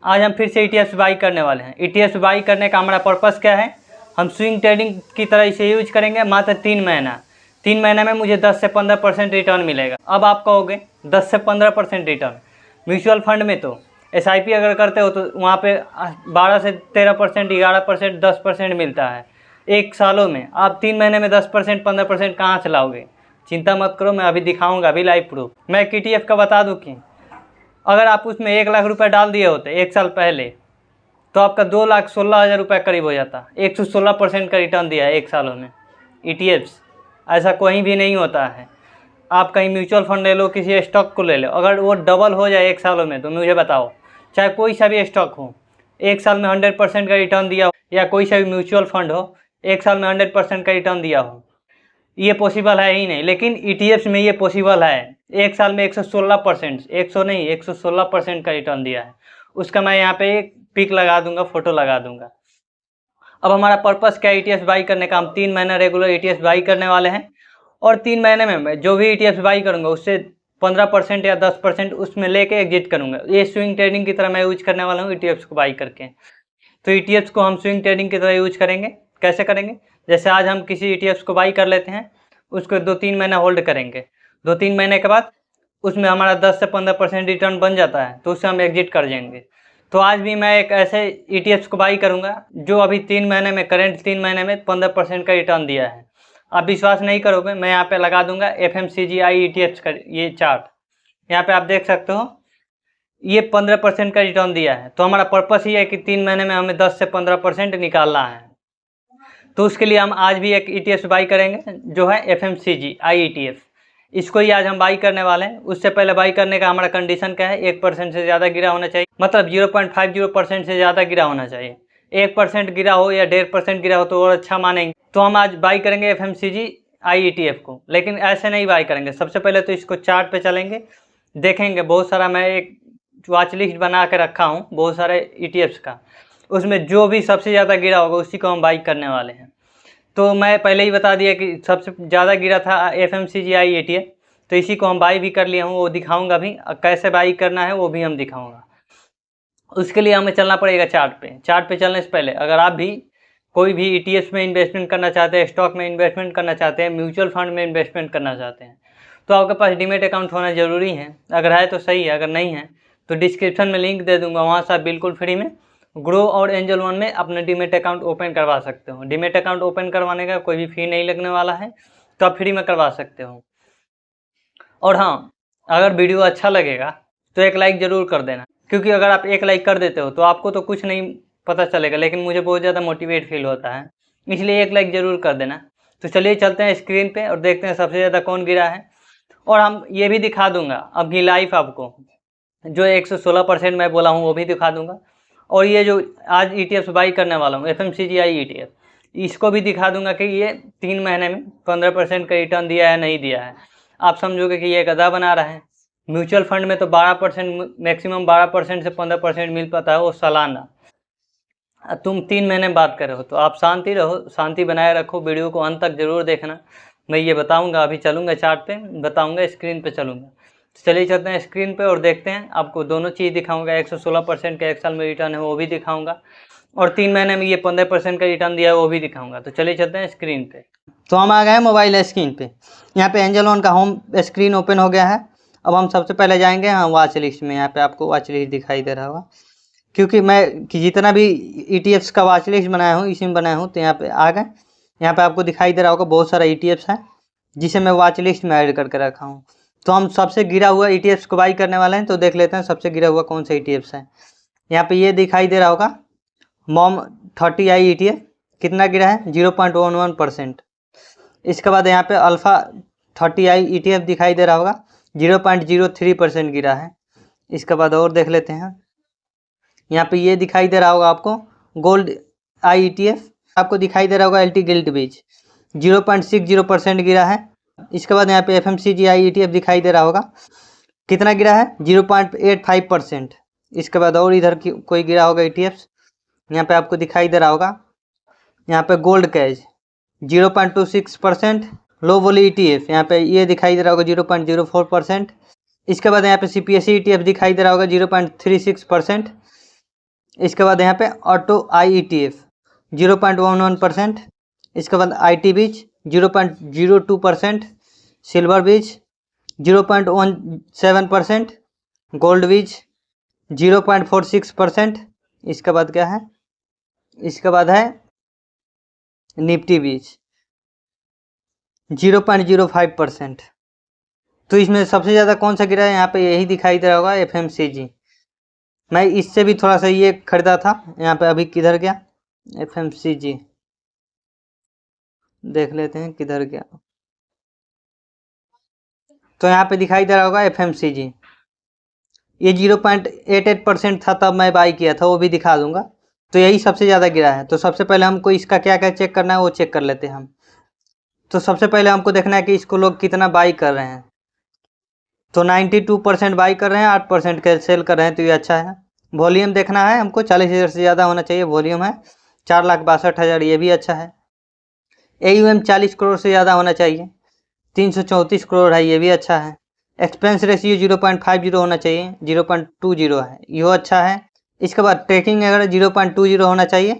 आज हम फिर से ETFs बाई करने वाले हैं। ETFs बाई करने का हमारा पर्पस क्या है, हम स्विंग ट्रेडिंग की तरह इसे यूज करेंगे मात्र 3 महीना। 3 महीने में मुझे 10 से 15% रिटर्न मिलेगा। अब आप कहोगे 10 से 15% रिटर्न, म्यूचुअल फंड में तो SIP अगर करते हो तो वहाँ पे 12 से 13%, 11%, 10% मिलता है एक सालों में। आप 3 महीने में 10%, 15% कहाँ से लाओगे? चिंता मत करो, मैं अभी दिखाऊंगा, अभी लाइव प्रूफ। मैं एक ETF का बता दूँ कि अगर आप उसमें 1 लाख रुपये डाल दिए होते 1 साल पहले, तो आपका 2,16,000 रुपये करीब हो जाता। 116% का रिटर्न दिया है 1 सालों में ETFs। ऐसा कहीं भी नहीं होता है। आप कहीं म्यूचुअल फंड ले लो, किसी स्टॉक को ले लो, अगर वो डबल हो जाए 1 सालों में तो मुझे बताओ, चाहे कोई सा भी स्टॉक हो, 1 साल में 100% का रिटर्न दिया हो, या कोई सा भी म्यूचुअल फंड हो 1 साल में 100% का रिटर्न दिया हो, ये पॉसिबल है ही नहीं। लेकिन ETFs में ये पॉसिबल है। 1 साल में 116%, 100 नहीं 116% का रिटर्न दिया है। उसका मैं यहाँ पे एक पिक लगा दूंगा, फोटो लगा दूंगा। अब हमारा पर्पस क्या है ETFs बाई करने का? हम 3 महीना रेगुलर ETFs बाई करने वाले हैं, और 3 महीने में मैं जो भी ETFs बाई करूंगा उससे 15% या 10% उसमें लेके एग्जिट करूंगा। ये स्विंग ट्रेडिंग की तरह मैं यूज करने वाला हूँ ETFs को बाई करके। तो ETFs को हम स्विंग ट्रेडिंग की तरह यूज करेंगे। कैसे करेंगे? जैसे आज हम किसी ETFs को बाई कर लेते हैं, उसको 2-3 महीना होल्ड करेंगे। 2-3 महीने के बाद उसमें हमारा 10 से 15% रिटर्न बन जाता है, तो उससे हम एग्जिट कर जाएंगे। तो आज भी मैं एक ऐसे ETFs को बाई करूंगा जो अभी 3 महीने में, करंट 3 महीने में 15% का रिटर्न दिया है। आप विश्वास नहीं करोगे, मैं यहाँ पे लगा दूंगा FMCGI ETFs का ये चार्ट। यहाँ पे आप देख सकते हो, ये 15% का रिटर्न दिया है। तो हमारा पर्पस ये है कि 3 महीने में हमें 10 से 15% निकालना है। तो उसके लिए हम आज भी एक ETFs बाई करेंगे जो है FMCGI ETF। इसको ही आज हम बाई करने वाले हैं। उससे पहले बाई करने का हमारा कंडीशन क्या है? 1% से ज़्यादा गिरा होना चाहिए, मतलब 0.50% से ज़्यादा गिरा होना चाहिए। 1% गिरा हो या 1.5% गिरा हो तो और अच्छा मानेंगे। तो हम आज बाई करेंगे FMCGI ETF को, लेकिन ऐसे नहीं बाई करेंगे। सबसे पहले तो इसको चार्ट पे चलेंगे, देखेंगे। बहुत सारा मैं एक वॉच लिस्ट बना के रखा हूँ बहुत सारे ETFs का, उसमें जो भी सबसे ज़्यादा गिरा होगा उसी को हम बाई करने वाले हैं। तो मैं पहले ही बता दिया कि सबसे ज़्यादा गिरा था FMCGI ETF, तो इसी को हम बाई भी कर लिया हूँ, वो दिखाऊंगा भी। कैसे बाई करना है वो भी हम दिखाऊंगा। उसके लिए हमें चलना पड़ेगा चार्ट पे। चार्ट पे चलने से पहले अगर आप भी कोई भी ETFs में इन्वेस्टमेंट करना चाहते हैं, स्टॉक में इन्वेस्टमेंट करना चाहते हैं, म्यूचुअल फंड में इन्वेस्टमेंट करना चाहते हैं, तो आपके पास डीमेट अकाउंट होना ज़रूरी है। अगर है तो सही है, अगर नहीं है तो डिस्क्रिप्शन में लिंक दे दूंगा, वहाँ से आप बिल्कुल फ्री में ग्रो और एंजल वन में अपने डीमेट अकाउंट ओपन करवा सकते हो। डीमेट अकाउंट ओपन करवाने का कोई भी फी नहीं लगने वाला है, तो आप फ्री में करवा सकते हो। और हाँ, अगर वीडियो अच्छा लगेगा तो एक लाइक ज़रूर कर देना, क्योंकि अगर आप एक लाइक कर देते हो तो आपको तो कुछ नहीं पता चलेगा, लेकिन मुझे बहुत ज़्यादा मोटिवेट फील होता है, इसलिए एक लाइक ज़रूर कर देना। तो चलिए चलते हैं स्क्रीन पे और देखते हैं सबसे ज़्यादा कौन गिरा है। और हम ये भी दिखा दूंगा अभी लाइव आपको, जो 116% मैं बोला हूँ वो भी दिखा दूंगा। और ये जो आज ETFs बाई करने वाला हूँ FMCGI ETF, इसको भी दिखा दूंगा कि ये 3 महीने में 15% का रिटर्न दिया है नहीं दिया है। आप समझोगे कि ये गधा बना रहा है। म्यूचुअल फंड में तो 12%, मैक्सिमम 12% से 15% मिल पाता है वो सालाना। तुम 3 महीने बात कर रहे हो, तो आप शांति रहो, शांति बनाए रखो। वीडियो को अंत तक जरूर देखना, मैं ये बताऊंगा। अभी चलूंगा चार्ट पे, बताऊंगा, स्क्रीन पे चलूंगा। चलिए चलते हैं स्क्रीन पे और देखते हैं। आपको दोनों चीज़ दिखाऊंगा, 116% का 1 साल में रिटर्न है वो भी दिखाऊंगा, और 3 महीने में ये 15% का रिटर्न दिया है वो भी दिखाऊंगा। तो चलिए चलते हैं स्क्रीन पे। तो हम आ गए हैं मोबाइल स्क्रीन पे। यहाँ पे एंजल वन का होम स्क्रीन ओपन हो गया है। अब हम सबसे पहले जाएंगे हम वॉच लिस्ट में। यहाँ पे आपको वॉच लिस्ट दिखाई दे रहा होगा, क्योंकि मैं जितना भी ETFs का वॉच लिस्ट बनाया हूँ इसी में बनाया हूँ। तो यहाँ पे आ गए, यहाँ पे आपको दिखाई दे रहा होगा बहुत सारा ETFs है जिसे मैं वॉच लिस्ट में ऐड करके रखा हूँ। तो हम सबसे गिरा हुआ ETFs को बाई करने वाले हैं, तो देख लेते हैं सबसे गिरा हुआ कौन सा ETFs है। यहाँ पे ये दिखाई दे रहा होगा MOM 30i ETF, कितना गिरा है? 0.11%। इसके बाद यहाँ पे अल्फा 30i ETF दिखाई दे रहा होगा, 0.03% गिरा है। इसके बाद और देख लेते हैं, यहाँ पे ये दिखाई दे रहा होगा आपको गोल्ड आई ETF, आपको दिखाई दे रहा होगा LT गिल्ट बीच, 0.60% गिरा है। इसके बाद यहाँ पे FMCGI ETF दिखाई दे रहा होगा, कितना गिरा है? 0.85%। इसके बाद और इधर कोई गिरा होगा ETFs, यहाँ पे आपको दिखाई दे रहा होगा, यहाँ पे गोल्ड कैश 0.26%। लो वोली ETF यहाँ पे ये दिखाई दे रहा होगा 0.04%। इसके बाद यहाँ पे CPSE ETF दिखाई दे रहा होगा 0.36%। इसके बाद यहाँ पे ऑटो IETF 0.11%, इसके बाद IT बीच 0.02%, सिल्वर बीच 0.17%, गोल्ड बीच 0.46%। इसके बाद क्या है, इसके बाद है निफ्टी बीच 0.05%। तो इसमें सबसे ज़्यादा कौन सा गिरा है, यहाँ पे यही दिखाई दे रहा होगा FMCG। मैं इससे भी थोड़ा सा ये खरीदा था, यहाँ पे अभी किधर गया FMCG, देख लेते हैं किधर गया। तो यहाँ पे दिखाई दे रहा होगा FMCG, ये 0.88% था तब मैं बाई किया था, वो भी दिखा दूंगा। तो यही सबसे ज़्यादा गिरा है। तो सबसे पहले हमको इसका क्या क्या चेक करना है वो चेक कर लेते हैं हम। तो सबसे पहले हमको देखना है कि इसको लोग कितना बाई कर रहे हैं। तो 92% बाई कर रहे हैं, 8% के सेल कर रहे हैं, तो ये अच्छा है। वॉल्यूम देखना है हमको, 40,000 से ज़्यादा होना62,000 वॉल्यूम है, 4,62,000, ये भी अच्छा है। AUM 40 करोड़ से ज़्यादा होना चाहिए, 334 करोड़ है, ये भी अच्छा है। एक्सपेंस रेशियो 0.50 होना चाहिए, 0.20 है, ये अच्छा है। इसके बाद ट्रैकिंग अगर 0.20 होना चाहिए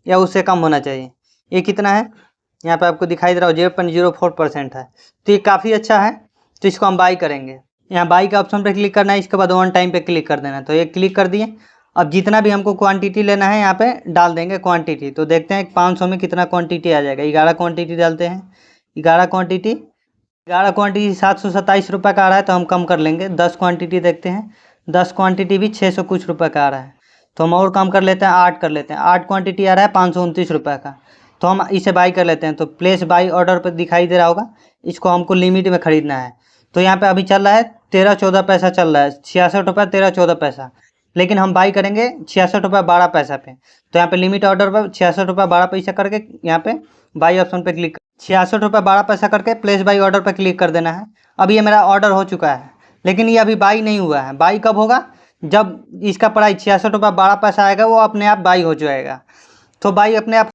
या उससे कम होना चाहिए। ये कितना है, यहाँ पे आपको दिखाई दे रहा हो 0.04% है, तो ये काफ़ी अच्छा है। तो इसको हम बाई करेंगे। यहाँ बाई का ऑप्शन पे क्लिक करना है, इसके बाद वन टाइम पे क्लिक कर देना है। तो ये क्लिक कर दिए। अब जितना भी हमको क्वांटिटी लेना है यहाँ पे डाल देंगे क्वांटिटी। तो देखते हैं 500 में कितना क्वांटिटी आ जाएगा। 11 क्वांटिटी डालते हैं, 11 क्वांटिटी 727 रुपये का आ रहा है, तो हम कम कर लेंगे। 10 क्वांटिटी देखते हैं, 10 क्वांटिटी भी 600 कुछ रुपये का आ रहा है, तो हम और कम कर लेते हैं, 8 कर लेते हैं। 8 क्वांटिटी आ रहा है 529 रुपये का, तो हम इसे बाई कर लेते हैं। तो प्लेस बाई ऑर्डर पर दिखाई दे रहा होगा, इसको हमको लिमिट में ख़रीदना है। तो यहाँ पे अभी चल रहा है 13-14 पैसा चल रहा है, 66 रुपये 13-14 पैसा, लेकिन हम बाई करेंगे 66 रुपये 12 पैसा पे। तो यहाँ पे लिमिट ऑर्डर पर 66 रुपये 12 पैसा करके यहाँ पे बाई ऑप्शन पे क्लिक, 66 रुपये 12 पैसा करके प्लेस बाई ऑर्डर पर क्लिक कर देना है। अब ये मेरा ऑर्डर हो चुका है, लेकिन ये अभी बाई नहीं हुआ है। बाई कब होगा, जब इसका प्राइस 66 रुपये 12 पैसा आएगा, वो अपने आप बाई हो जाएगा। तो बाई अपने आप